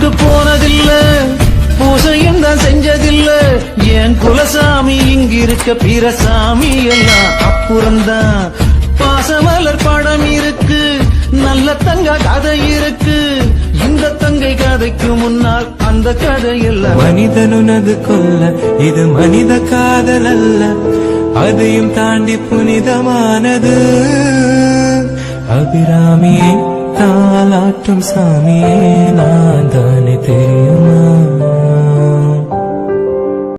கோயிலுக்கு போனதில்ல, பூசையும் தான் செஞ்சதில்ல. என் குலசாமி இங்கிருக்க, பிற சாமி எல்லாம் அப்புறம்தான். பாசமலர் படம் இருக்கு, நல்ல தங்க கதை இருக்கு. இந்த தங்கை கதைக்கு முன்னால் அந்த கதை எல்லாம். மனிதனுனது கொல்ல இது மனித காதல் அல்ல, அதையும் தாண்டி புனிதமானது. அபிராமியே தாலாட்டும் சாமியே நான் தானே தெரியும்.